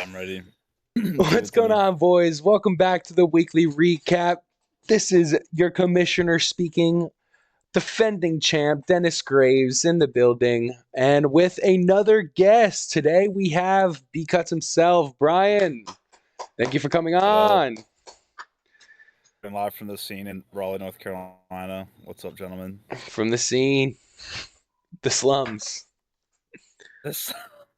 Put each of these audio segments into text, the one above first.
I'm ready. Give What's it to going me. on, boys? Welcome back to the weekly recap. This is your commissioner speaking, defending champ Dennis Graves in the building, and with another guest today we have B Cuts himself, Brian. Thank you for coming What up? on. Been live from the scene in Raleigh, North Carolina. What's up, gentlemen? From the scene, the slums. This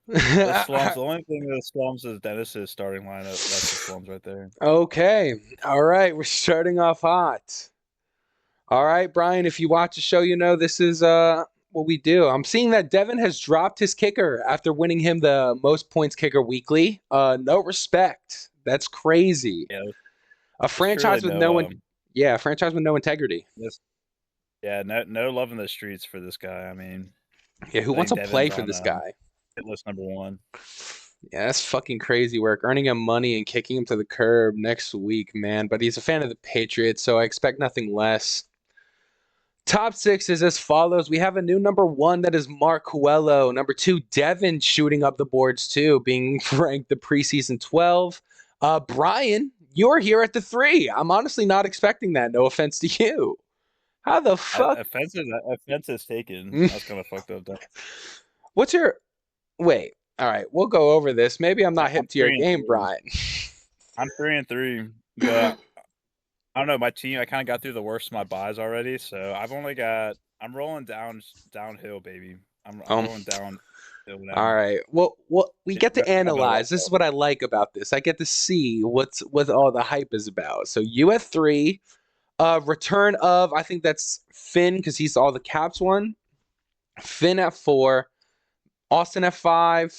the slums. The only thing the slums is Dennis's starting lineup. That's the slums right there. Okay, all right, we're starting off hot. All right, Brian, if you watch the show, you know this is what we do. I'm seeing that Devin has dropped his kicker after winning him the most points kicker weekly. No respect. That's crazy. Yeah, A there's truly franchise with no no yeah, a franchise with no integrity. this no love in the streets for this guy. I mean, Yeah, who I wants think to play Devin's for on this guy? hit list number one. Yeah, that's fucking crazy work. Earning him money and kicking him to the curb next week, man. But he's a fan of the Patriots, so I expect nothing less. Top six is as follows. We have a new number one that is Mark Coelho. Number two, Devin shooting up the boards too, being ranked the preseason 12. Brian, you're here at the three. I'm honestly not expecting that. No offense to you. How the fuck? Offense is taken. That's kind of fucked up. What's your wait? All right, we'll go over this. Maybe I'm not I'm hip to your three and game, three. Brian. I'm 3-3, but I don't know. My team, I kind of got through the worst of my buys already, so I'm rolling downhill, baby. I'm Um, rolling downhill now. all right. Well, we get to You got my analyze. luck This is up. what I like about this. I get to see what all the hype is about. So you at three. Return of I think that's Finn because he's all the Caps one. Finn at four, Austin at five,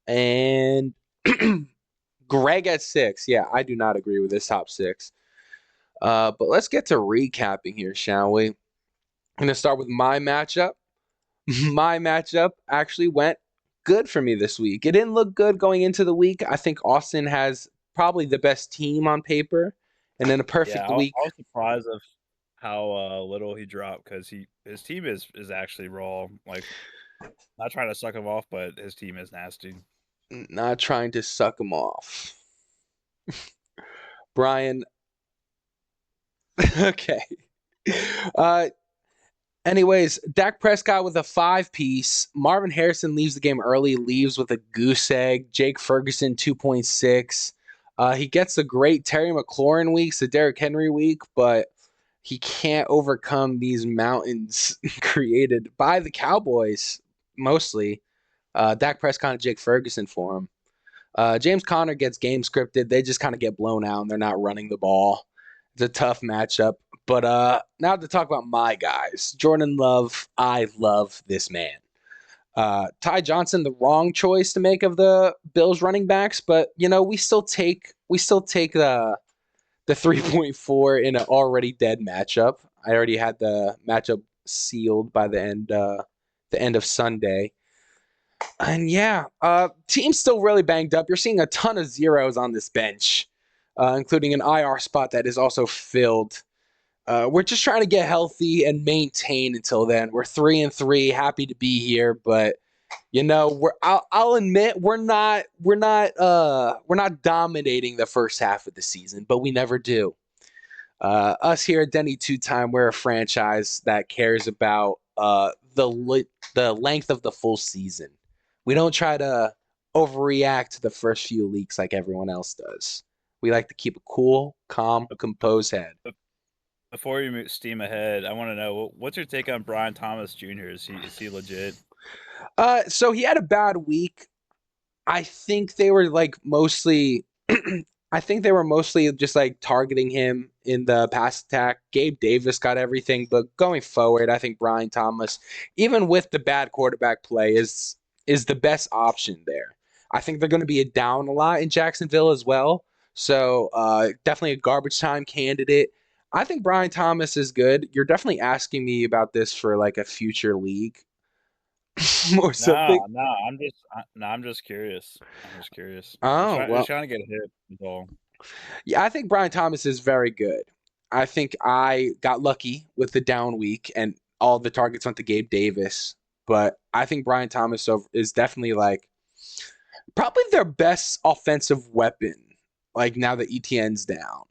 and Greg at six. Yeah, I do not agree with this top six. But let's get to recapping here, shall we? I'm gonna start with my matchup. My matchup actually went good for me this week. It didn't look good going into the week. I think Austin has probably the best team on paper, and in a Yeah, perfect I week, was surprised of how little he dropped because his team is actually raw. Like, not trying to suck him off, but his team is nasty. not trying to suck him off. Brian, okay. Uh, anyways, Dak Prescott with a five piece. Marvin Harrison leaves the game early, leaves with a goose egg. Jake Ferguson 2.6. He gets a great Terry McLaurin weeks, the Derrick Henry week, but he can't overcome these mountains created by the Cowboys mostly. Dak Prescott and Jake Ferguson for him. James Conner gets game scripted. They just kind of get blown out and they're not running the ball. It's a tough matchup. But now to talk about my guys. Jordan Love, I love this man. Ty Johnson, the wrong choice to make of the Bills running backs, but we still take the 3.4 in an already dead matchup. I already had the matchup sealed by the end of Sunday. And yeah, team's still really banged up. You're seeing a ton of zeros on this bench, including an IR spot that is also filled. We're just trying to get healthy and maintain until then. We're 3-3, happy to be here, but I'll admit we're not dominating the first half of the season, but we never do. Us here at Denny Two Time, we're a franchise that cares about the length of the full season. We don't try to overreact to the first few leaks like everyone else does. We like to keep a cool, calm, composed head. Before you steam ahead, I want to know what's your take on Brian Thomas Jr. Is he legit? So he had a bad week. I think they were like mostly I think they were mostly just like targeting him in the pass attack. Gabe Davis got everything, but going forward, I think Brian Thomas, even with the bad quarterback play, is the best option there. I think they're going to be down a lot in Jacksonville as well. So definitely a garbage time candidate. I think Brian Thomas is good. You're definitely asking me about this for like a future league or No, something. no, I'm just curious. I'm just curious. Oh Just well, trying to get a hit. That's all. yeah, I think Brian Thomas is very good. I think I got lucky with the down week and all the targets went to Gabe Davis, but I think Brian Thomas is definitely like probably their best offensive weapon. Like now that ETN's down,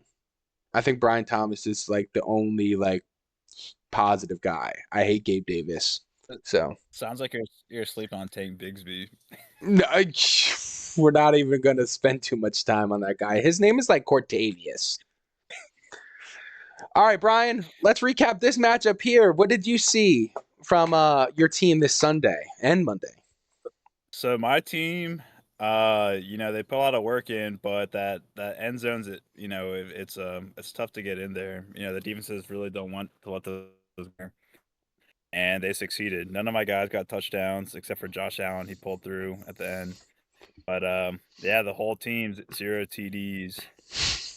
I think Brian Thomas is like the only like positive guy. I hate Gabe Davis. It So sounds like you're asleep on Tank Bigsby. no, we're not even gonna spend too much time on that guy. His name is like Cortavius. All right, Brian, let's recap this matchup here. What did you see from your team this Sunday and Monday? So my team, they put a lot of work in, but that end zones, it's tough to get in there. The defenses really don't want to let those there, and they succeeded. None of my guys got touchdowns except for Josh Allen. He pulled through at the end, but yeah, the whole team's 0 TDs.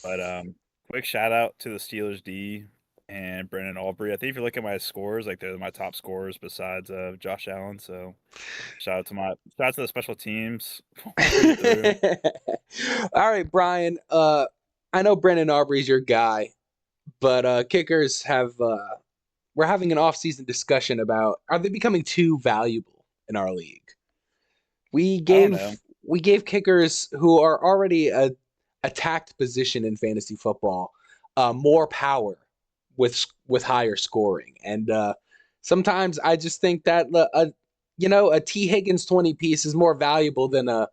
But quick shout out to the Steelers D and Brandon Aubrey. I think if you look at my scores, like they're my top scorers besides Josh Allen. So shout out to the special teams pulling through. All right, Brian. I know Brendan Aubrey's your guy, but kickers have we're having an off-season discussion about are they becoming too valuable in our league? We I don't know. gave kickers who are already a attacked position in fantasy football more power with higher scoring, and sometimes I just think that a T Higgins 20 piece is more valuable than a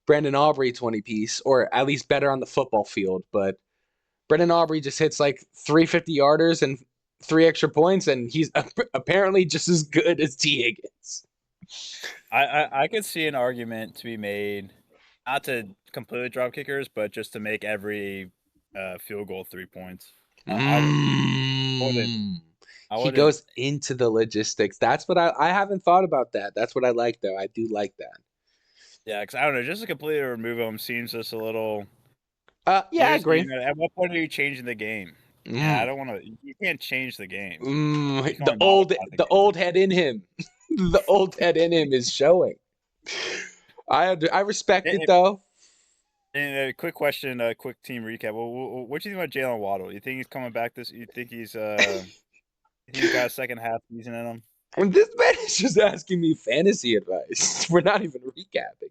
Brandon Aubrey 20 piece, or at least better on the football field. But Brandon Aubrey just hits like 350 yarders and 3 extra points, and he's apparently just as good as T Higgins. I could see an argument to be made, not to completely drop kickers, but just to make every field goal 3 points. I wouldn't. Mm. I He wouldn't. goes into the logistics. That's what I haven't thought about that. That's what I like though. I do like that. Yeah, because I don't know. Just to completely remove him seems just a little. Yeah, I agree. At what point are you changing the game? And I Mm. don't want to. You can't change the game. You can The only modify the game. old head in him, the old head in him is showing. I respect it And, though. and a quick question, a quick team recap. What do you think about Jalen Waddle? You think he's coming back this? You think he's got a second half season in him? And this man is just asking me fantasy advice. We're not even recapping.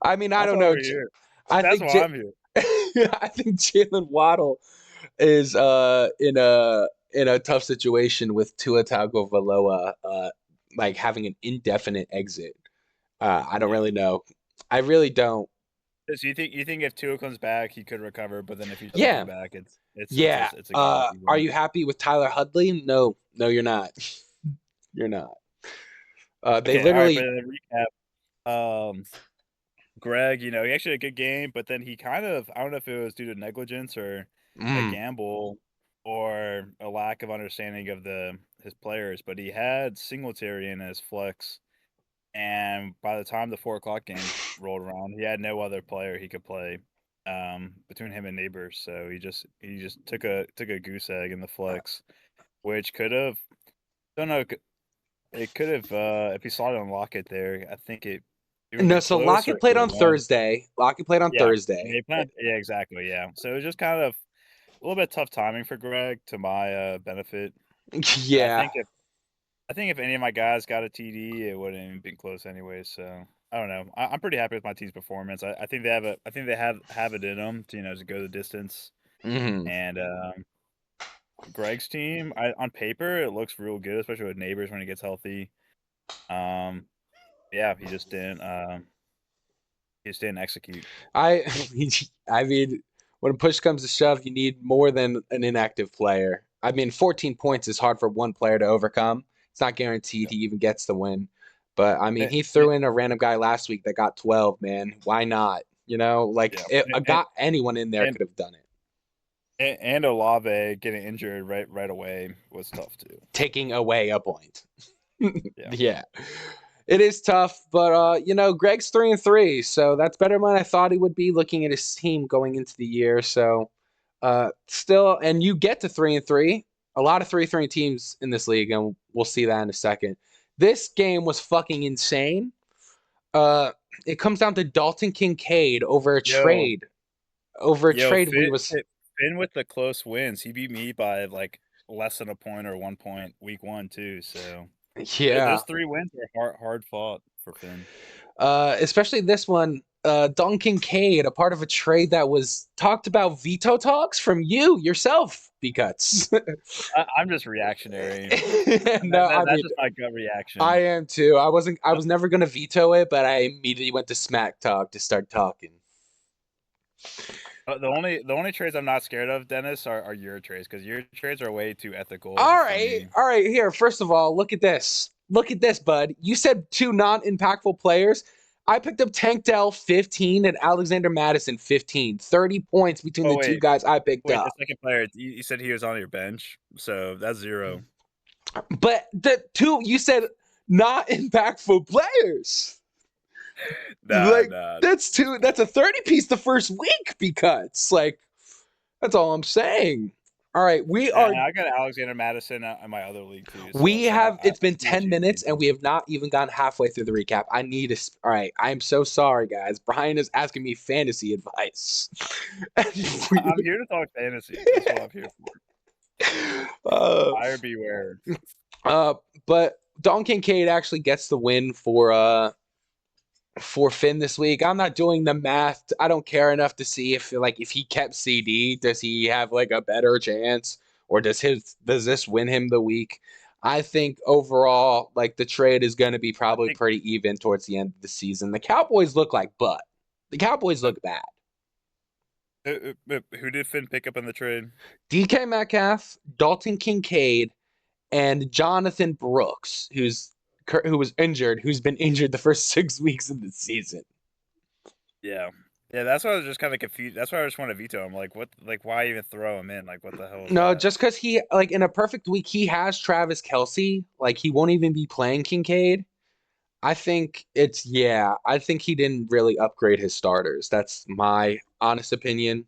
I mean, I That's don't why know. we're here. I That's think why I'm here. I think Jalen Waddle is in a tough situation with Tua Tagovailoa like having an indefinite exit. I don't Yeah. really know. I really don't. So you think if Tua comes back, he could recover, but then if he doesn't come Yeah, back, yeah. it's a guarantee Are win. you happy with Tyler Hudley? No, no, you're not. You're not. They Okay, all right. But literally. in the recap, Greg, he actually had a good game, but then he kind of, I don't know if it was due to negligence or a Mm, gamble or a lack of understanding of his players, but he had Singletary in his flex, and by the time the 4 o'clock game rolled around, he had no other player he could play between him and Neighbors, so he just took a goose egg in the flex, which could have, don't know, it could have if he slotted on Lockett there, I think it would have no, been so close or Lockett he played would on have won. Thursday. Lockett played on Yeah, Thursday. yeah, exactly, yeah. So it was just kind of a little bit tough timing for Greg to my benefit. But I Yeah. think if any of my guys got a TD, it wouldn't even been close anyway. So I don't know. I'm pretty happy with my team's performance. I think they have it in them to go the distance. Hmm. And Greg's team, on paper, it looks real good, especially with Neighbors when he gets healthy. Um, yeah, he just didn't execute. I I mean, when push comes to shove, you need more than an inactive player. I mean, 14 points is hard for one player to overcome. It's not guaranteed Yeah. he even gets the win. But I mean, And, he threw in a random guy last week that got 12, man. Why not? Like yeah, a and, got anyone in there and could have done it. and Olave getting injured right away was tough too. Taking away a point. Yeah. Yeah. It is tough, but Greg's 3-3, so that's better than I thought he would be looking at his team going into the year. So still, and you get to 3-3. A lot of 3-3 teams in this league, and we'll see that in a second. This game was fucking insane. Uh it comes down to Dalton Kincaid Yo, over a yo, trade we Finn, was Finn with the close wins. He beat me by like less than a point or 1 point week one too. So yeah. those 3 wins are hard fought for Finn. Especially this one. Don Kincaid, a part of a trade that was talked about veto talks from you yourself, because I'm just reactionary. no, I That's mean just my gut I reaction. am too. I was never gonna veto it, but I immediately went to smack talk to start talking. The only trades I'm not scared of, Dennis, are your trades because your trades are way too ethical for me. All right. Here, first of all, look at this. Look at this, bud. You said two non-impactful players. I picked up Tank Dell 15 and Alexander Madison 15. 30 points between Oh the two guys I picked wait, the up. second player, you said he was on your bench, so that's 0. But the two you said not impactful players. Nah, Like nah. that's two. That's a 30 piece the first week because like that's all I'm saying. All right, And I got Alexander Madison in my other league too, we so have. I It's been see what 10 you minutes and mean. we have not even gone halfway through the recap. I need to. All right, I'm so sorry, guys. Brian is asking me fantasy advice. I'm here to talk fantasy. That's what I'm here uh, for. Buyer beware. uh, but Don Kincaid actually gets the win for Finn this week. I'm not doing the math. I don't care enough to see if he kept CD, does he have like a better chance, or does this win him the week? I think overall, like the trade is going to be I probably think pretty even towards the end of the season. The Cowboys look like butt. The Cowboys look bad. who did Finn pick up in the trade? DK Metcalf, Dalton Kincaid, and Jonathan Brooks, who was injured, who's been injured the first 6 weeks of the season. Yeah. Yeah, that's why I was just kind of confused. That's why I just want to veto him. Like, what? Like, why even throw him in? Like, what the hell is No, that? just because he like in a perfect week he has Travis Kelsey, like he won't even be playing Kincaid. I think it's yeah. I think he didn't really upgrade his starters. That's my honest opinion,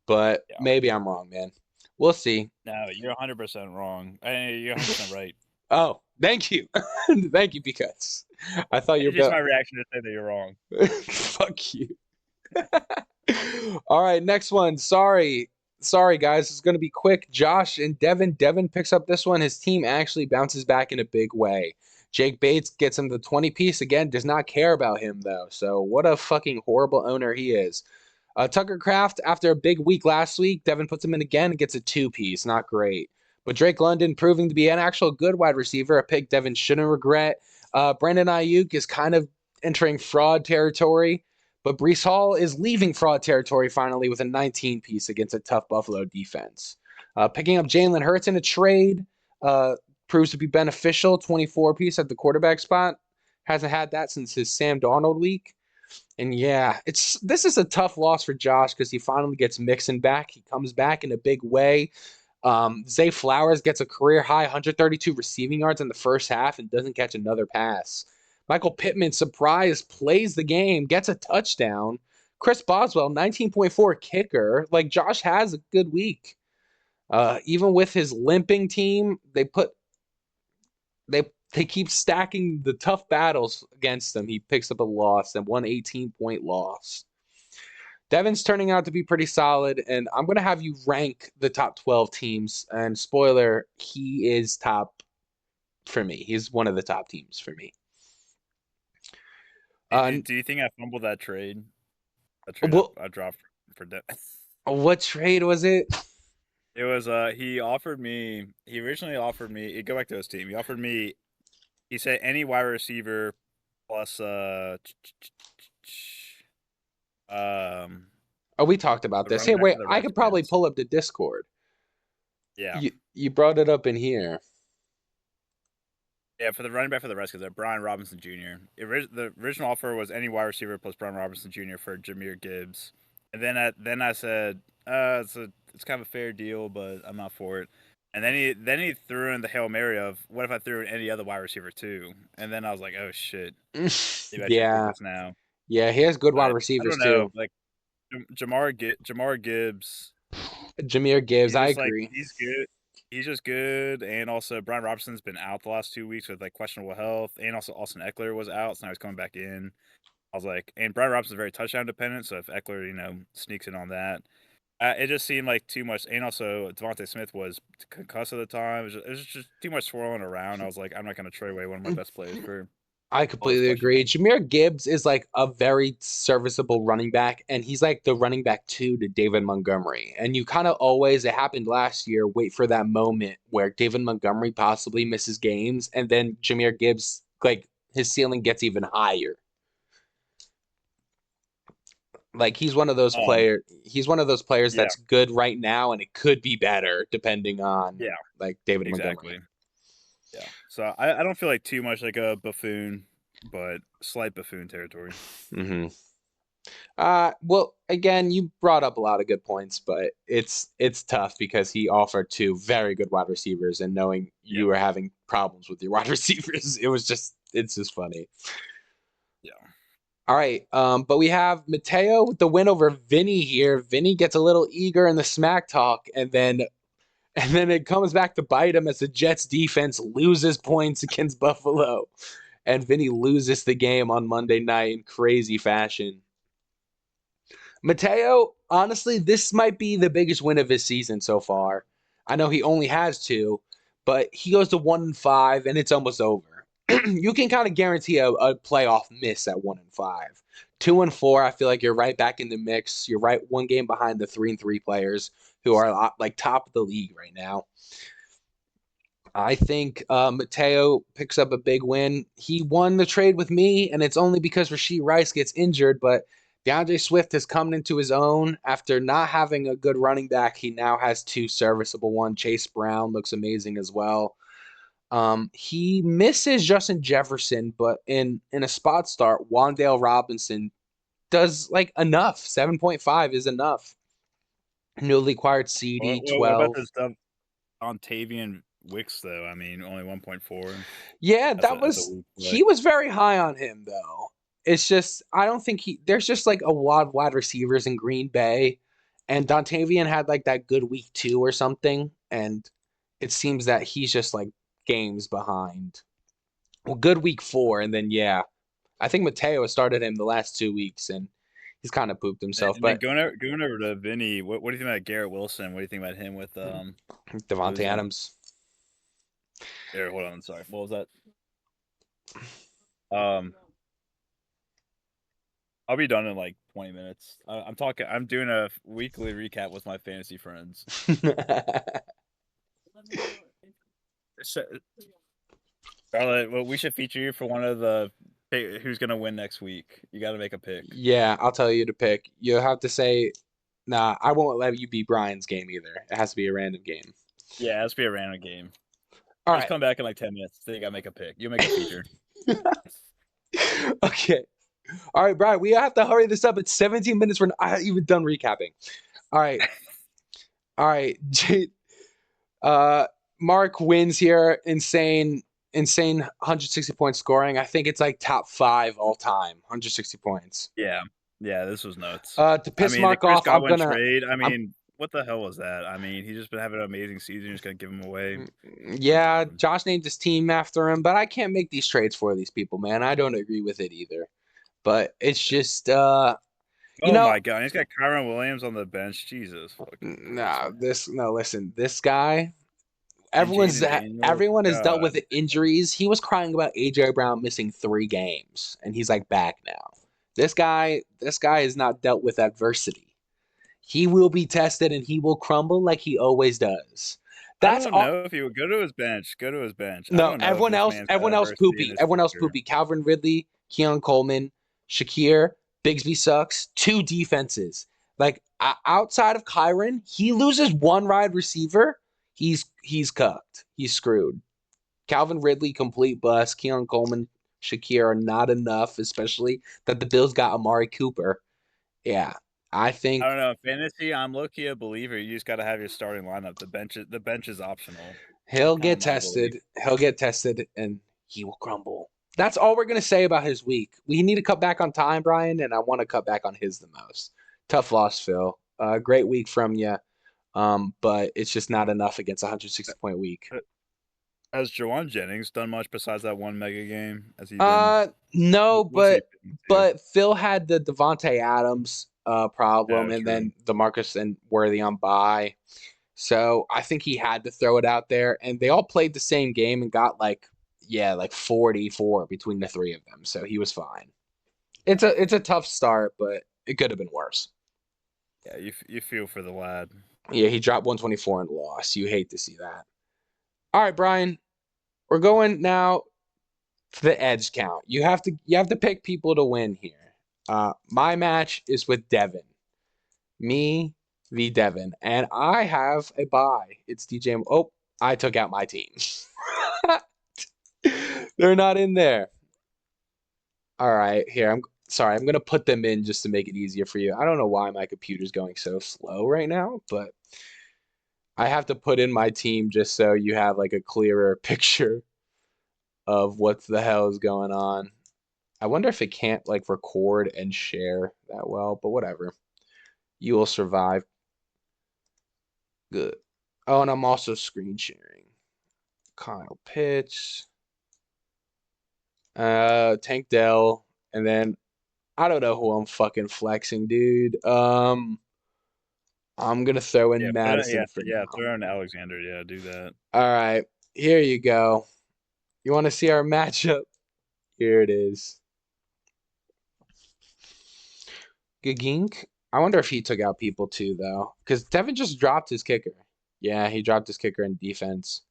but Yeah. maybe I'm wrong, man. We'll see. No, you're 100% wrong. You're 100% right. Oh, thank you, thank you, because I thought you It's just were my reaction to say that you're wrong. fuck you. All right, next one. Sorry, guys. It's going to be quick. Josh and Devin. Devin picks up this one. His team actually bounces back in a big way. Jake Bates gets him the 20 piece again. Does not care about him, though. So, what a fucking horrible owner he is. Tucker Craft, after a big week last week, Devin puts him in again and gets a 2 piece. Not great. But Drake London proving to be an actual good wide receiver, a pick Devin shouldn't regret. Brandon Ayuk is kind of entering fraud territory. But Brees Hall is leaving fraud territory finally with a 19 piece against a tough Buffalo defense. Picking up Jalen Hurts in a trade proves to be beneficial. 24 piece at the quarterback spot. Hasn't had that since his Sam Darnold week. And yeah, this is a tough loss for Josh because he finally gets Mixon back. He comes back in a big way. Zay Flowers gets a career high 132 receiving yards in the first half and doesn't catch another pass. Michael Pittman, surprise, plays the game, gets a touchdown. Chris Boswell, 19.4 kicker. Like Josh has a good week. Even with his limping team, they keep stacking the tough battles against him. He picks up a loss and 118-point loss. Devin's turning out to be pretty solid, and I'm going to have you rank the top 12 teams. And spoiler, he is top for me. He's one of the top teams for me. Do you think I fumbled that trade? That trade Well, I dropped for debt. what trade was it? It was he originally offered me go back to his team. He said any wide receiver plus um Oh, we talked about a this. running Hey, back wait, for the I could probably Redskins. pull up the Discord. Yeah. You brought it up in here. Yeah, for the running back for the Redskins, Brian Robinson Jr. The original offer was any wide receiver plus Brian Robinson Jr. for Jameer Gibbs, and then I said, it's kind of a fair deal, but I'm not for it. And then he threw in the Hail Mary of what if I threw in any other wide receiver too? And then I was like, oh shit, maybe I should take Yeah, this now. yeah, he has good wide But I receivers don't know, too. like Jamar Gibbs. Jameer Gibbs, He's I just like agree. he's good. He's just good, and also Brian Robinson's been out the last 2 weeks with like questionable health, and also Austin Eckler was out, so now he's coming back in. I was like, and Brian Robinson's very touchdown dependent, so if Eckler, sneaks in on that, it just seemed like too much. And also Devontae Smith was concussed at the time. It was just too much swirling around. I was like, I'm not going to trade away one of my best players for. I all those completely agree. questionable. Jameer Gibbs is like a very serviceable running back, and he's like the running back two to David Montgomery. And you kind of always, it happened last year, wait for that moment where David Montgomery possibly misses games, and then Jameer Gibbs, like his ceiling gets even higher. Like Um, he's one of those players yeah, that's good right now, and it could be better depending on yeah, like David Montgomery. exactly. Yeah. So I don't feel like too much like a buffoon, but slight buffoon territory. Hmm. Well, again, you brought up a lot of good points, but it's tough because he offered two very good wide receivers, and knowing Yeah. you were having problems with your wide receivers, it's just funny. Yeah. All right, but we have Mateo with the win over Vinny here. Vinny gets a little eager in the smack talk, and then it comes back to bite him as the Jets defense loses points against Buffalo, and Vinny loses the game on Monday night in crazy fashion. Mateo, honestly, this might be the biggest win of his season so far. I know he only has two, but he goes to 1-5, and it's almost over. You can kind of guarantee a playoff miss at 1-5. 2-4, I feel like you're right back in the mix. You're right one game behind the 3-3 players who are like top of the league right now. I think Mateo picks up a big win. He won the trade with me, and it's only because Rashee Rice gets injured. But DeAndre Swift has come into his own after not having a good running back. He now has two serviceable one. Chase Brown looks amazing as well. He misses Justin Jefferson, but in a spot start, Wandale Robinson does like enough. 7.5 is enough. Newly acquired CD What about 12. this stuff on Tavian Wicks though? I mean, only 1.4. Yeah, That's a weak play. he was very high on him though. It's just I don't think there's just like a lot of wide receivers in Green Bay, and Dontavian had like that good week 2 or something, and it seems that he's just like games behind. Well, good week 4, and then yeah, I think Mateo started him the last 2 weeks, and he's kind of pooped himself. And then But going over to Vinny, what do you think about Garrett Wilson? What do you think about him with Devontae losing? Adams. Here, hold on, sorry. What was that? Um, I'll be done in like 20 minutes. I'm talking. I'm doing a weekly recap with my fantasy friends. So, Charlotte, well, we should feature you for one of the who's gonna win next week. You got to make a pick. Yeah, I'll tell you to pick. You'll have to say, nah, I won't let you be Brian's game either. It has to be a random game. Yeah, it has to be a random game. All Just right. come back in like 10 minutes. Then you gotta make a pick. You make a feature. Okay. All right, Brian, we have to hurry this up. It's 17 minutes. We're not even done recapping. All right. All right. Uh, Mark wins here. Insane 160 point scoring. I think it's like top 5 all time. 160 points. Yeah, yeah, this was nuts. To I piss mean, the Mark Chris off, Godwin trade. I I'm mean, what the hell was that? I mean, he's just been having an amazing season. You're just gonna give him away. Come yeah, on. Josh named his team after him, but I can't make these trades for these people, man. I don't agree with it either. But it's just you Oh know, my god, he's got Kyron Williams on the bench. Jesus fucking Christ, nah, man. listen, this guy, And Jaden Daniels. everyone has dealt God, with injuries. He was crying about AJ Brown missing 3 games, and he's like back now. This guy has not dealt with adversity. He will be tested and he will crumble like he always does. I That's don't all. know if he would go to his bench. Go to his bench. I No, don't know if this man's got everyone else adversity in poopy. his Everyone else future. poopy. Calvin Ridley, Keon Coleman, Shakir, Bigsby sucks. 2 defenses. Like outside of Kyron, he loses one wide receiver. He's cucked. He's screwed. Calvin Ridley, complete bust. Keon Coleman, Shakir are not enough, especially that the Bills got Amari Cooper. Yeah, I I think don't know. Fantasy, I'm low key a believer. You just got to have your starting lineup. The bench is optional. he'll Kind of get my belief. tested. He'll get tested, and he will crumble. That's all we're gonna say about his week. We need to cut back on time, Brian, and I want to cut back on his the most. Tough loss, Phil. Great week from you, but it's just not enough against a 160-point week. Has Jawan Jennings done much besides that one mega game? Has he been? No, What's he been to? but Phil had the Devonte Adams problem, Yeah, and true. then DeMarcus and Worthy on bye. So I think he had to throw it out there, and they all played the same game and got like yeah, like 44 between the three of them. So he was fine. It's a tough start, but it could have been worse. Yeah, you feel for the lad. Yeah, he dropped 124 and lost. You hate to see that. All right, Brian, we're going now for the edge count. You have to pick people to win here. My match is with Devin. Me v Devin, and I have a bye. It's DJ. Oh, I took out my team. They're not in there. All right, here. I'm sorry. I'm gonna put them in just to make it easier for you. I don't know why my computer's going so slow right now, but I have to put in my team just so you have like a clearer picture of what the hell is going on. I wonder if it can't like record and share that well, but whatever. You will survive. Good. Oh, and I'm also screen sharing. Kyle Pitts, Tank Dell, and then I don't know who I'm fucking flexing, dude. I'm gonna throw in Yeah, Madison for now. throw in Alexander. Yeah, do that. All right, here you go. You want to see our matchup? Here it is. Gagink. I wonder if he took out people too, though, because Devin just dropped his kicker. Yeah, he dropped his kicker in defense.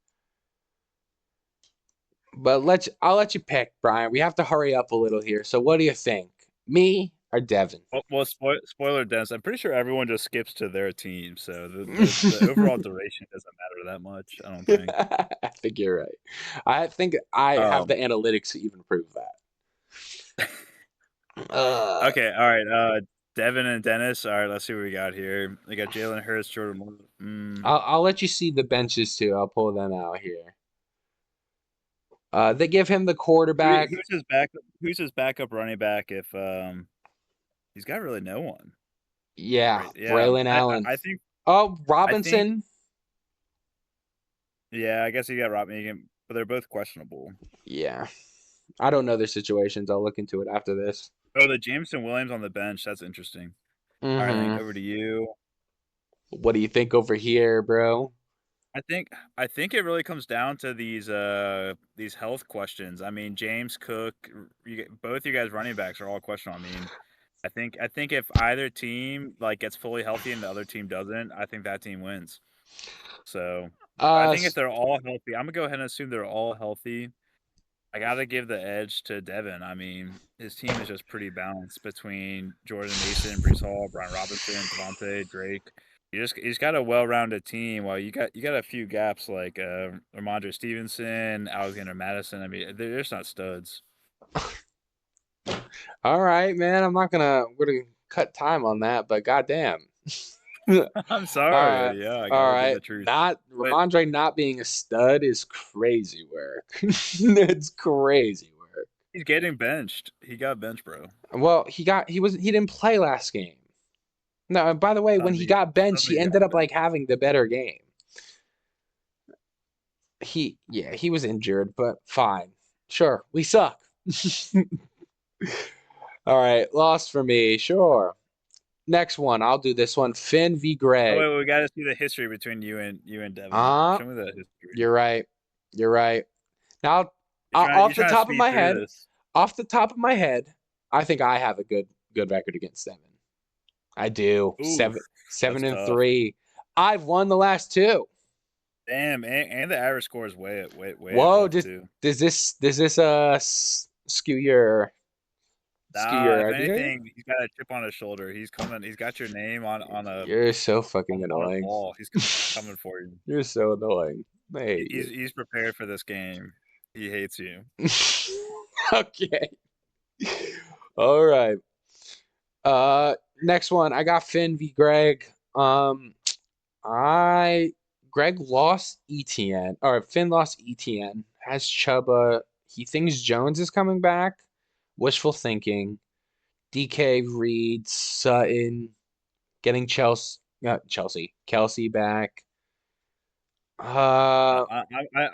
But I'll let you pick, Brian. We have to hurry up a little here. So what do you think? Me or Devin? Well, spoiler, Dennis. I'm pretty sure everyone just skips to their team, so the overall duration doesn't matter that much. I don't think. I think you're right. I think I have the Um. analytics to even prove that. Uh, Okay. All right. Devin and Dennis. All right. Let's see what we got here. We got Jalen Hurts, Jordan. I'll let you see the benches too. I'll pull them out here. They give him the quarterback. Who's his backup? Who's his backup running back? If he's got really no one. Yeah, Right. Yeah. Braylon Allen. I think. Oh, I think. Robinson. Yeah. I guess you got Rob Megan, but they're both questionable. Yeah, I don't know their situations. I'll look into it after this. Oh, the Jameson Williams on the bench. That's interesting. All right. I think Mm-hmm. over to you. What do you think over here, bro? I think it really comes down to these health questions. I mean, James Cook, both you guys running backs are all questionable. I mean, I think if either team like gets fully healthy and the other team doesn't, I think that team wins. So I think if S- they're all healthy, I'm gonna go ahead and assume they're all healthy. I gotta give the edge to Devin. I mean, his team is just pretty balanced between Jordan Mason, Brees Hall, Brian Robinson, Devontae, Drake. He's got a well-rounded team. While you got a few gaps like Ramondre Stevenson, Alexander Madison. I mean, they're just not studs. All right, man. We're gonna cut time on that, but goddamn. All I'm right, sorry. Yeah, I all gotta give right. the truth. Not But Ramondre not being a stud is crazy work. It's crazy work. he's getting benched. He got benched, bro. Well, he didn't play last game. No, and by the way, when he got benched, Suddenly he he got ended up like benched. having the better game. He was injured, but fine. Sure, we suck. All right, lost for me. Sure. Next one, I'll do this one. Finn v. Oh Greg. wait, we gotta see the history between you and Devin. Uh, Show me the history. you're right. You're right. Now, off You're the trying to top of speed my through head, this. I think I have a good record against Devin. I do. Ooh, Seven that's and tough. 3. I've won the last two. Damn, and the average score is way Whoa, above just too. does this skew Nah, your if idea? anything, he's got a chip on his shoulder. He's coming. He's got your name You're so fucking on a annoying. ball. He's coming for you. You're so annoying. I hate you. He's prepared for this game. He hates you. Okay. All right. Next one. I got Finn v. Greg. I Greg lost ETN, or Finn lost ETN. Has Chuba. He thinks Jones is coming back. Wishful thinking. DK, Reed, Sutton, getting Kelsey back. Uh,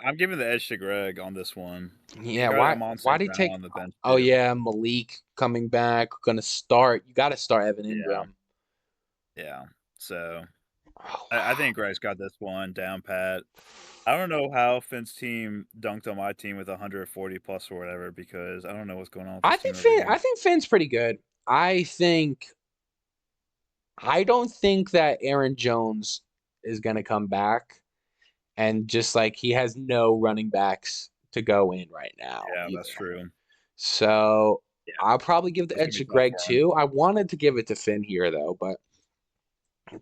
I'm giving the edge to Greg on this one. He's yeah. got Why? Amon-St. Why did he Brown take? on the bench Oh too. yeah, Malik coming back. Gonna start. You got to start Evan Yeah, Ingram. yeah. So Oh, I think Greg's got this one down pat. I don't know how Finn's team dunked on my team with 140 plus or whatever because I don't know what's going on with this team over I here. think Finn's pretty good. I think I don't think that Aaron Jones is going to come back, and just like he has no running backs to go in right now Yeah, that's either. true. So Yeah, I'll probably give the it's gonna edge be to tough Greg for him. too. I wanted to give it to Finn here though, but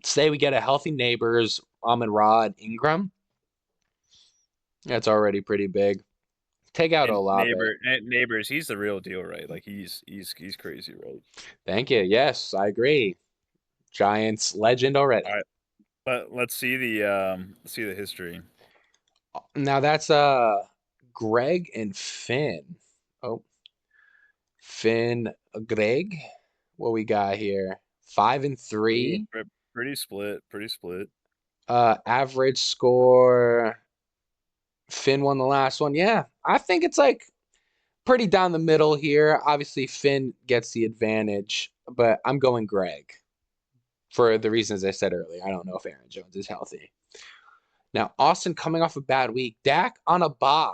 say we get a healthy neighbors, Amon Ra and Ingram. That's already pretty big. Take out And Olave. neighbors, he's the real deal, right? Like he's crazy, right? Thank you. Yes, I agree. Giants legend All already. right, but let's see the history. Now that's Greg and Finn. Oh, Finn, Greg. What we got here? 5-3. Pretty split, pretty split. Average score. Finn won the last one. Yeah, I think it's like pretty down the middle here. Obviously, Finn gets the advantage, but I'm going Greg for the reasons I said earlier. I don't know if Aaron Jones is healthy. Now, Austin coming off a bad week. Dak on a bye.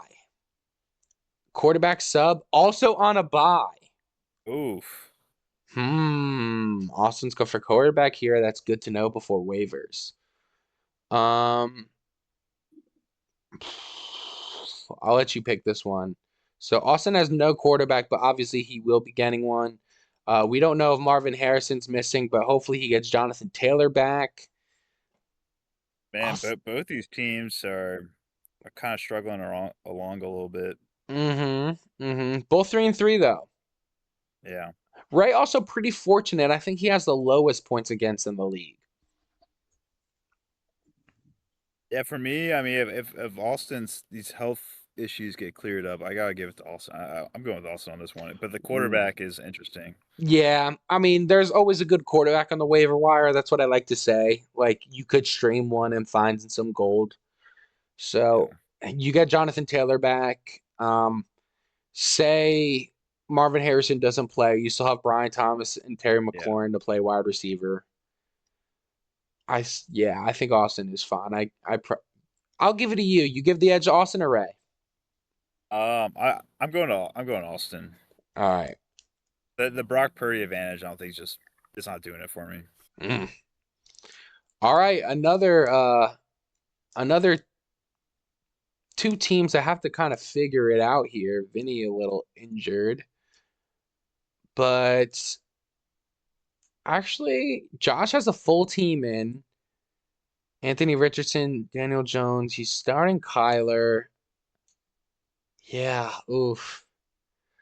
Quarterback sub also on a bye. Oof. Austin's go for quarterback here. That's good to know before waivers. Um, I'll let you pick this one. So Austin has no quarterback, but obviously he will be getting one. We don't know if Marvin Harrison's missing, but hopefully he gets Jonathan Taylor back. Man, Aust- both these teams are kind of struggling along a little bit. Both 3-3 though. Yeah. Ray also pretty fortunate. I think he has the lowest points against in the league. Yeah, for me, I mean, if Austin's these health issues get cleared up, I gotta give it to Austin. I'm going with Austin on this one, but the Mm. quarterback is interesting. Yeah, I mean, there's always a good quarterback on the waiver wire. That's what I like to say. Like, you could stream one and find some gold. So Yeah, you get Jonathan Taylor back. Say Marvin Harrison doesn't play, you still have Brian Thomas and Terry yeah. McLaurin to play wide receiver. Yeah, I think Austin is fine. I'll give it to you. You give the edge to Austin or Ray. I'm going Austin. All right. The Brock Purdy advantage, I don't think it's not doing it for me. Mm. All right, another two teams that have to kind of figure it out here. Vinny a little injured, but actually Josh has a full team in. Anthony Richardson, Daniel Jones. He's starting Kyler. Yeah, oof.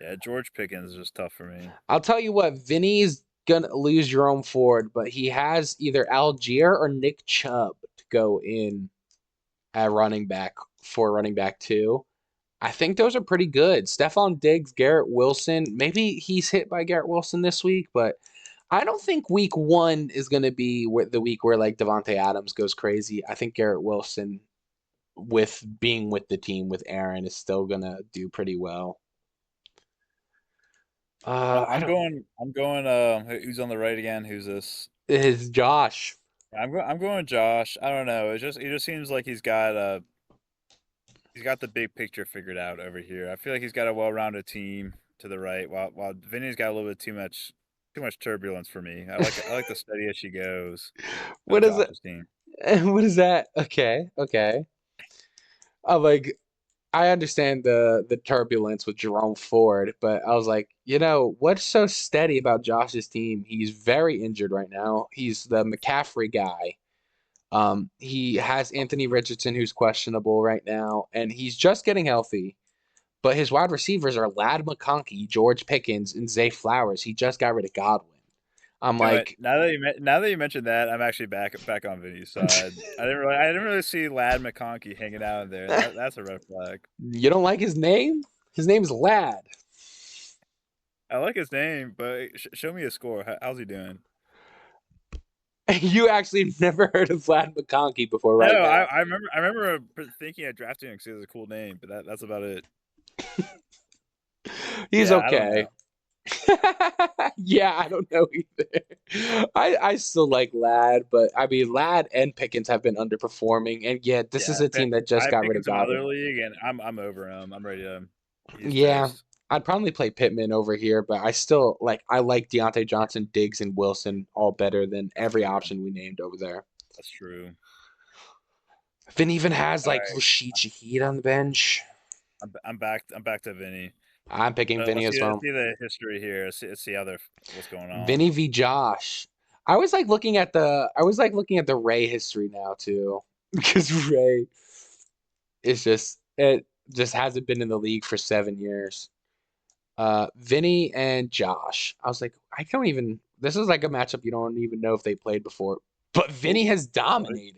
Yeah, George Pickens is just tough for me. I'll tell you what, Vinny's gonna lose Jerome Ford, but he has either Algier or Nick Chubb to go in at running back for running back two. I think those are pretty good. Stephon Diggs, Garrett Wilson. Maybe he's hit by Garrett Wilson this week, but I don't think week one is going to be the week where like Devontae Adams goes crazy. I think Garrett Wilson, with being with the team with Aaron, is still going to do pretty well. I don't. I'm going. Who's on the right again? Who's this? Is Josh? I'm going Josh. I don't know. It just seems like he's got the big picture figured out over here. I feel like he's got a well-rounded team to the right, while Vinny's got a little bit too much turbulence for me. I like the steady as she goes of What is it? Josh's team. What is that? Okay, okay. Like I understand the turbulence with Jerome Ford, but I was like, what's so steady about Josh's team? He's very injured right now. He's the McCaffrey guy. He has Anthony Richardson, who's questionable right now, and he's just getting healthy. But his wide receivers are Lad McConkey, George Pickens, and Zay Flowers. He just got rid of Godwin. I'm You know what? like, Now that you mentioned that, I'm actually back on Vinny's side. I didn't really see Lad McConkey hanging out in there. That's a red flag. you don't like his name? His name's Lad. I like his name, but show me a score. How's he doing? You actually never heard of Lad McConkey before, No, right now. I remember thinking of drafting him because it's a cool name, but that's about it. He's Yeah, I don't okay. know. Yeah, I don't know either. I still like Ladd, but I mean Ladd and Pickens have been underperforming, and yeah, this is Yeah, a team that I just have got rid of Pickens in my other Godwin. league, and I'm over him. I'm ready to. He's Yeah, toast. I'd probably play Pittman over here, but I still I like Deontay Johnson, Diggs, and Wilson all better than That's every true. option we named over there. That's true. Vin even has All like right, Rashid Shaheed on the bench. I'm back. I'm back to Vinny. I'm picking Vinny as Let's well. see the history here. Let's see how they're what's going on. Vinny v. Josh. I was like looking at the Ray history now too. Because Ray is just it just hasn't been in the league for 7 years. Vinny and Josh. I was like, I don't even this is like a matchup you don't even know if they played before. But Oh, Vinny has what? dominated.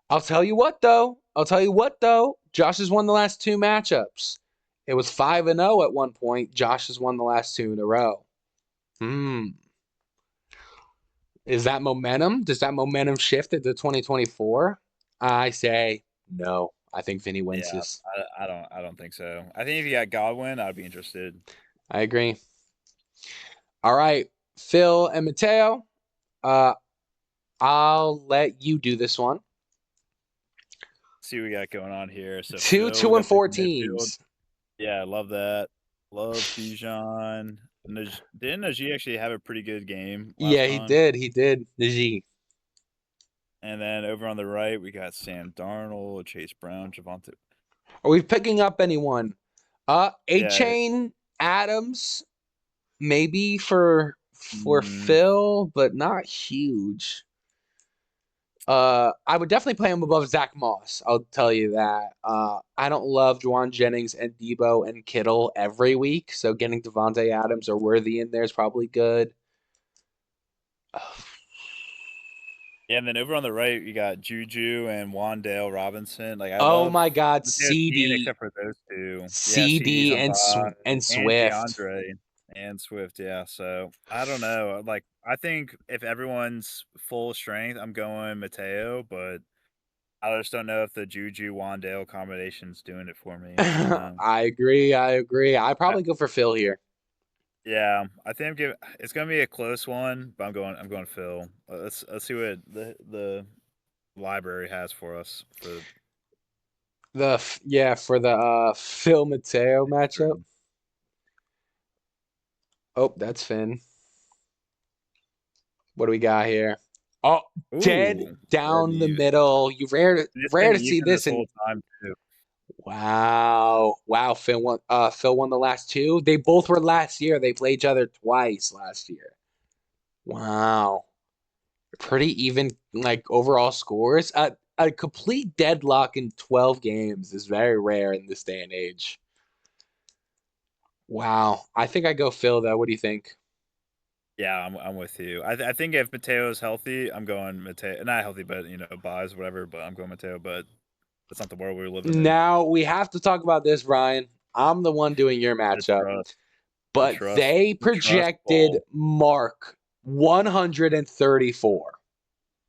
I'll tell you what though. Josh has won the last two matchups. It was 5-0 at one point. Josh has won the last two in a row. Hmm. Is that momentum? Does that momentum shift into 2024? I say no. I think Vinny wins Yeah, this. I don't think so. I think if you got Godwin, I'd be interested. I agree. All right, Phil and Mateo. Uh, I'll let you do this one. See what we got going on here. So Two, Phil, two we and got pick four midfield. teams. Yeah, I love that. Love Bijan. Didn't Najee actually have a pretty good game last Yeah, he time? did. He did. Najee. And then over on the right, we got Sam Darnold, Chase Brown, Javante. Are we picking up anyone? A Yeah, Chain Adams, maybe for mm, Phil, but not huge. I would definitely play him above Zach Moss. I'll tell you that. I don't love Juwan Jennings and Debo and Kittle every week, so getting Devontae Adams or Worthy in there is probably good. yeah. And then over on the right, you got Juju and Wandale Robinson. Like I Oh love my God, Mateo's team CD, except for those two. Yeah, CD's CD, on and bye, and and Swift. DeAndre and Swift. Yeah, so I don't know. Like I think if everyone's full strength, I'm going Mateo, but I just don't know if the Juju Wandale combination's doing it for me. I don't know. I agree. I agree. I probably go for Phil here. Yeah, I think it's gonna be a close one, but I'm going Phil. Let's see what the library has for us for For the Phil Mateo matchup. history. Oh, that's Finn. What do we got here? Oh, dead Ooh, dead down the even. middle. You It's rare been to see even this this in whole time too. wow. Phil won the last two. They both were last year. They played each other twice last year. Wow. Pretty even like overall scores. A complete deadlock in 12 games is very rare in this day and age. Wow. I think I go Phil though. What do you think? Yeah, I'm with you. I think if Mateo's healthy, I'm going Mateo. Not healthy, but buys whatever. But I'm going Mateo. But that's not the world we're living in. Now we have to talk about this, Brian. I'm the one doing your The matchup, trust, but they the trust projected fall. Mark 134.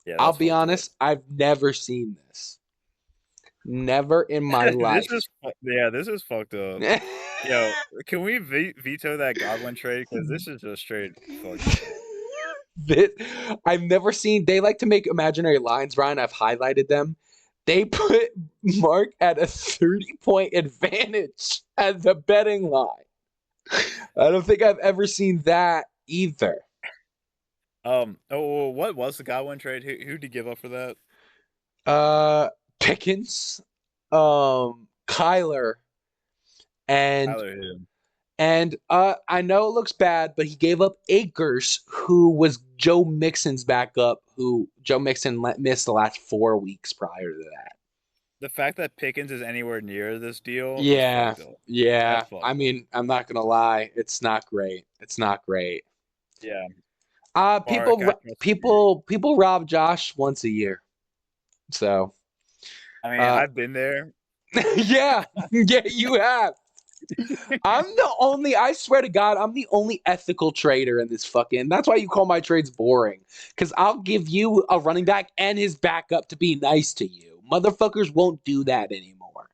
Yeah, I'll that's be fucked up. honest, I've never seen this. Never in my life. This is fucked up. Yo, can we veto that Godwin trade? Because this is just straight fucked up. This, I've never seen. They like to make imaginary lines, Brian. I've highlighted them. They put Mark at a 30-point advantage at the betting line. I don't think I've ever seen that either. What was the Godwin trade? Who did he give up for that? Pickens, Kyler, and Tyler Hill. I know it looks bad, but he gave up Akers, who was Joe Mixon's backup, who Joe Mixon missed the last 4 weeks prior to that. The fact that Pickens is anywhere near this deal is Yeah, fucked up. That's yeah. I fucked up. mean, I'm not gonna lie, it's not great. It's not great. Yeah, Mark, I People, trust you. people rob Josh once a year. So, I mean, uh, I've been there. yeah, yeah, you have. I swear to God, I'm the only ethical trader in this fucking. That's why you call my trades boring. Because I'll give you a running back and his backup to be nice to you. Motherfuckers won't do that anymore.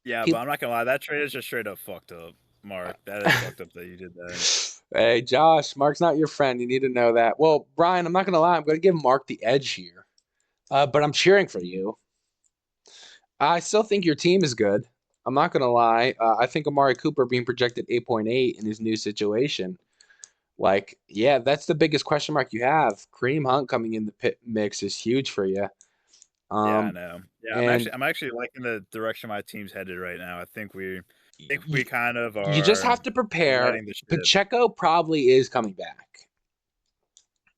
Yeah, but People, I'm not gonna lie, that trade is just straight up fucked up. Mark. That is fucked up that you did that. Hey, Josh, Mark's not your friend. You need to know that. Well, Brian, I'm not going to lie. I'm going to give Mark the edge here. But I'm cheering for you. I still think your team is good. I'm not going to lie. I think Amari Cooper being projected 8.8 in his new situation. Like, yeah, that's the biggest question mark you have. Kareem Hunt coming in the pit mix is huge for you. Yeah, I Um, know. Yeah, and I'm actually liking the direction my team's headed right now. I think you, we kind of you just are have to prepare. righting the ship. Pacheco probably is coming back.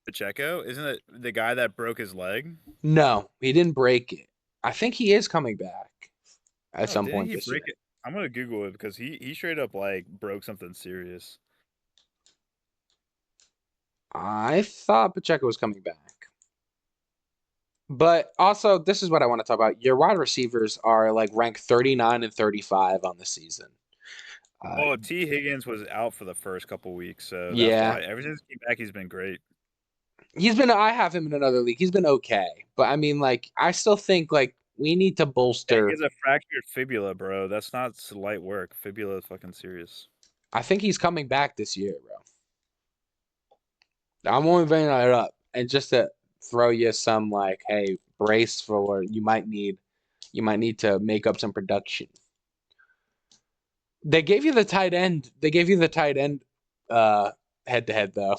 Pacheco, isn't it the guy that broke his leg? No, he didn't break it. I think he is coming back at Oh, some didn't point he this break year. it? I'm gonna Google it because he straight up like broke something serious. I thought Pacheco was coming back. But also, this is what I want to talk about. Your wide receivers are like ranked 39 and 35 on the season. Uh, Oh, T. Higgins was out for the first couple weeks, so that's yeah, why ever since he came back, he's been great. I have him in another league. He's been okay. But I mean, like, I still think, like, we need to Yeah, he bolster. has a fractured fibula, bro. That's not light work. Fibula is fucking serious. I think he's coming back this year, bro. I'm only bringing that up. And just to throw you some, like, hey, brace for you might need to make up some production. They gave you the tight end. They gave you the tight end uh head to head though.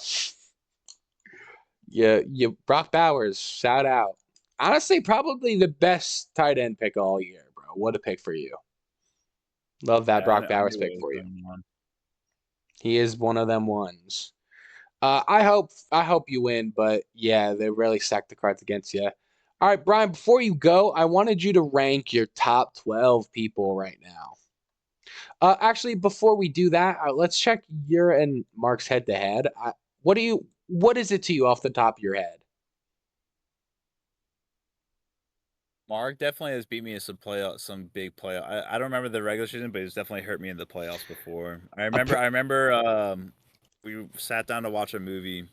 Brock Bowers, shout out. Honestly, probably the best tight end pick all year, bro. What a pick for you. Love that Yeah, Brock I Bowers knew pick it was for you. going on. He is one of them ones. I hope you win, but yeah, they really stacked the cards against you. All right, Brian, before you go, I wanted you to rank your top 12 people right now. Actually, before we do that, let's check your and Mark's head to head. What is it to you off the top of your head? Mark definitely has beat me in some big playoff. I don't remember the regular season, but he's definitely hurt me in the playoffs before. I A remember. per- I remember. We sat down to watch a movie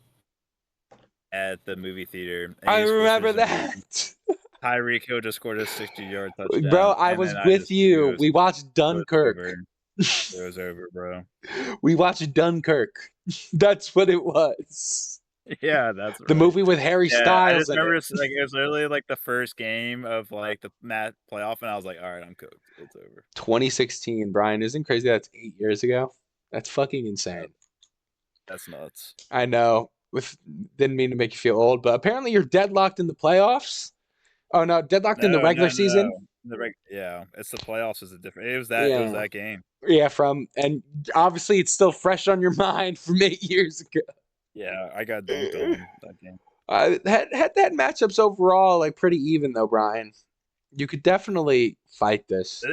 at the movie theater, and I he just remember whispers in my ear, that. Tyreek Hill just scored a 60-yard Bro, touchdown, I and then was I with just knew you. We watched it was Dunkirk. over. It was over, bro. We watched Dunkirk. That's what it was. Yeah, that's The right. movie with Harry Yeah, I Styles just in remember it. it's like it was literally like the first game of like the mat playoff, and I was like, all right, I'm cooked. It's over. 2016, Brian. Isn't crazy that's 8 years ago? That's fucking Yeah, insane. that's nuts. I know. With Didn't mean to make you feel old, but apparently you're deadlocked in the playoffs. Oh no, deadlocked in the No, regular no, season. no. Yeah, it's the playoffs is a different. It was Yeah. that game. Yeah, and obviously it's still fresh on your mind from 8 years ago. Yeah, I got dunked on that game. Had matchups overall like pretty even though, Brian. You could definitely fight this.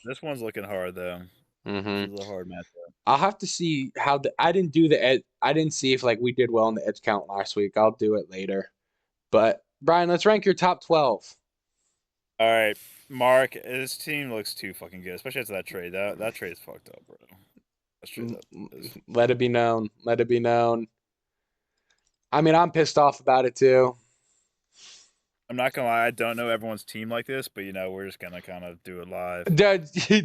This one's looking hard though. This hmm is a hard matchup. I'll have to see how I didn't do I didn't see if like we did well in the edge count last week. I'll do it later. But Brian, let's rank your top 12. All right, Mark, this team looks too fucking good, especially after that trade. That trade is fucked up, bro. That trade up is. Let it be known. Let it be known. I mean, I'm pissed off about it too. I'm not gonna lie, I don't know everyone's team like this, but we're just gonna kind of do it live.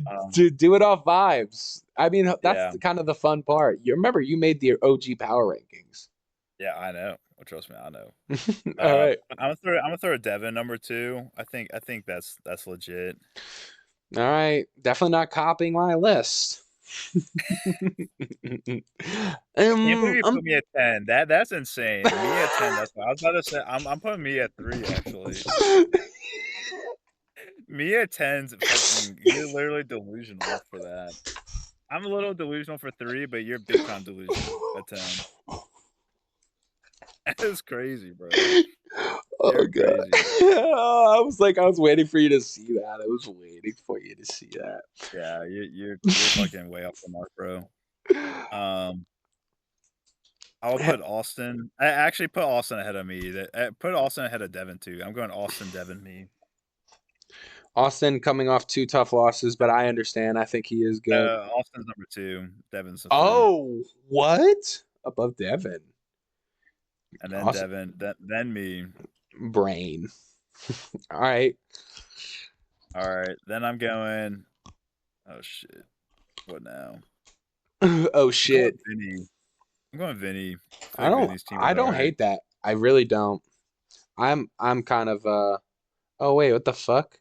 Um, Do it off vibes. I mean, that's yeah, kind of the fun part. You remember you made the OG power rankings. yeah, I know. Well, trust me, I know. All right. I'm gonna throw a Devin number two. I think that's legit. All right. Definitely not copying my list. I can't believe you I'm put me at 10. That's insane. Me at 10. That's what I was about to say. I'm putting me at 3 actually. Me at 10's fucking. You're literally delusional for that. I'm a little delusional for 3, but you're big time delusional at 10. That is crazy, bro. Oh You're god. crazy. I was waiting for you to see that. I was waiting for you to see that. Yeah, you're fucking way off the mark, bro. Um, I'll put Austin. I actually put Austin ahead of me. Put Austin ahead of Devin too. I'm going Austin, Devin, me. Austin coming off two tough losses, but I understand. I think he is good. Austin's number 2, Devin's the 3, Oh, what? Above Devin. and then Awesome. Devin, then me. Brain. All right. All right, then I'm going. Oh shit, what now? Oh I'm going shit. Vinny. I'm going Vinny. I feel I like don't Vinny's team is I don't alright. hate that. I really don't. I'm kind of oh wait, what the fuck?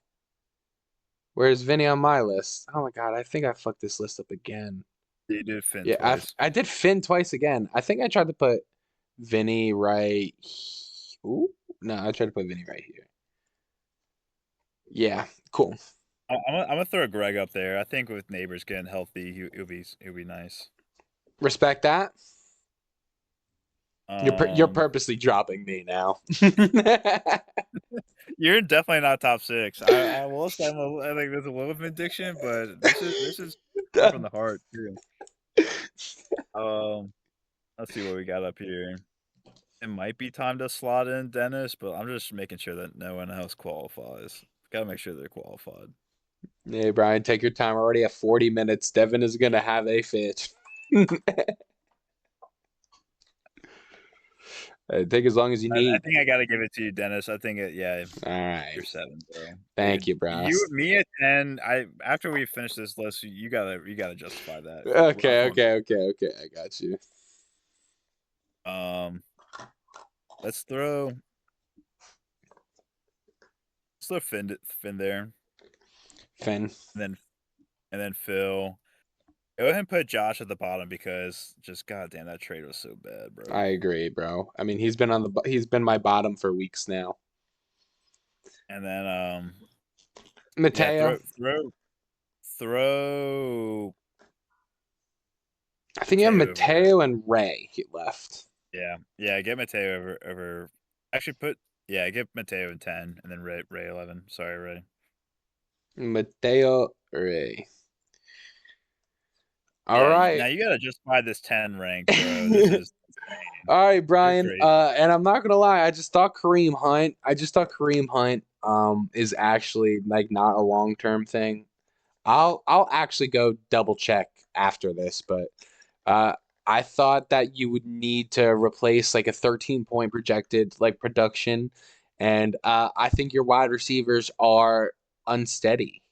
Where's Vinny on my list? Oh my god, I think I fucked this list up again. They did Finn Yeah, twice. I did Finn twice again. I think I tried to put Vinny right. Ooh, no, I tried to put Vinny right here. Yeah, cool. I'm gonna throw Greg up there. I think with neighbors getting healthy, he'll be nice. Respect that. You're Um, purposely dropping me now. you're definitely not top six. I will say I think there's a little bit of addiction, but this is coming from the heart too. Um, let's see what we got up here. It might be time to slot in Dennis, but I'm just making sure that no one else qualifies. Gotta make sure they're qualified. Hey Brian, take your time. We're already at 40 minutes. Devin is gonna have a fit. Take as long as you I need. think I gotta give it to you, Dennis. I think yeah, All right. you're 7, bro. Thank Dude, you, bro. me at 10. I after we finish this list, you gotta justify that. I was Okay, going. okay, okay, okay. I got you. Um, let's throw Finn there, Finn. and then Phil. Go ahead and put Josh at the bottom because just goddamn that trade was so bad, bro. I agree, bro. I mean, he's been my bottom for weeks now. And then yeah, Mateo. throw I think you have Mateo over. Mateo and Ray he left. Yeah, get Mateo over. Actually, get Mateo in 10, and then Ray 11. Sorry, Ray. Mateo Ray. All Yeah, right. now you gotta justify this 10 rank, bro. This is insane. All right, You're Brian. crazy. And I'm not gonna lie, I just thought Kareem Hunt is actually like not a long term thing. I'll actually go double check after this, but uh I thought that you would need to replace like a 13-point projected like production, and I think your wide receivers are unsteady.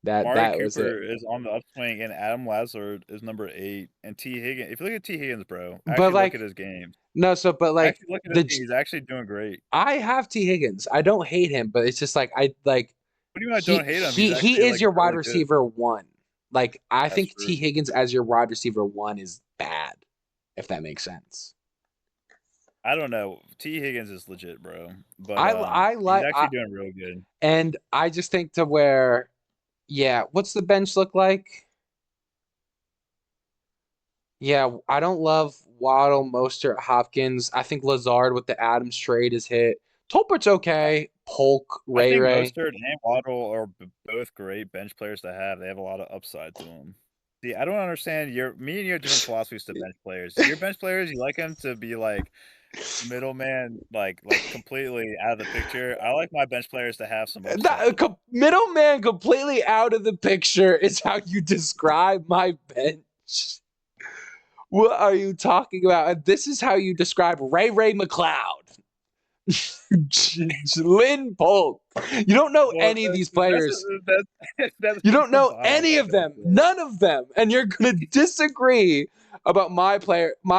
Amari That was it. Cooper is on the upswing, and Adam Lazard is number 8. And T Higgins. If you look at T Higgins, bro, But actually look at like his games. no, so but like Actually look at his the game. He's actually doing great. I have T Higgins. I don't hate him, but it's just like I like What do you mean I don't hate him? He's he actually is like your wide really good. receiver one. Like I That's think T true. Higgins as your wide receiver one is bad, if that makes sense. I don't know. T Higgins is legit, bro. But I he's like actually doing real good. and I just think to where yeah, what's the bench look like? Yeah, I don't love Waddle, Mostert, Hopkins. I think Lazard with the Adams trade is hit. Tolbert's okay. Polk, I Ray think Ray. Mostert and Waddle are both great bench players to have. They have a lot of upside to them. See, I don't understand me and you have different philosophies to bench players. Your bench players, you like them to be like middleman, like completely out of the picture. I like my bench players to have some upside. Middleman completely out of the picture is how you describe my bench. What are you talking about? This is how you describe Ray Ray McLeod. Lynn Polk. You don't know Well, any of these players. that's You don't the know bottom any my of bench, them. bro. None of them. And you're gonna disagree about my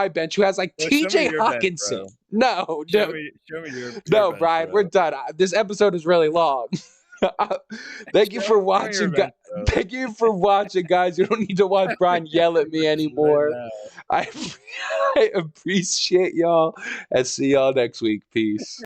bench, who has like Well, show me TJ your bench, Hawkinson. bro. No, no, Show me your no, bench, Brian, we're bro. done. This episode is really long. Thank you for Show me your watching, guys. bench, bro. Thank you for watching, guys. You don't need to watch Brian yell at me Just right anymore. now. I, I appreciate y'all and see y'all next week. Peace.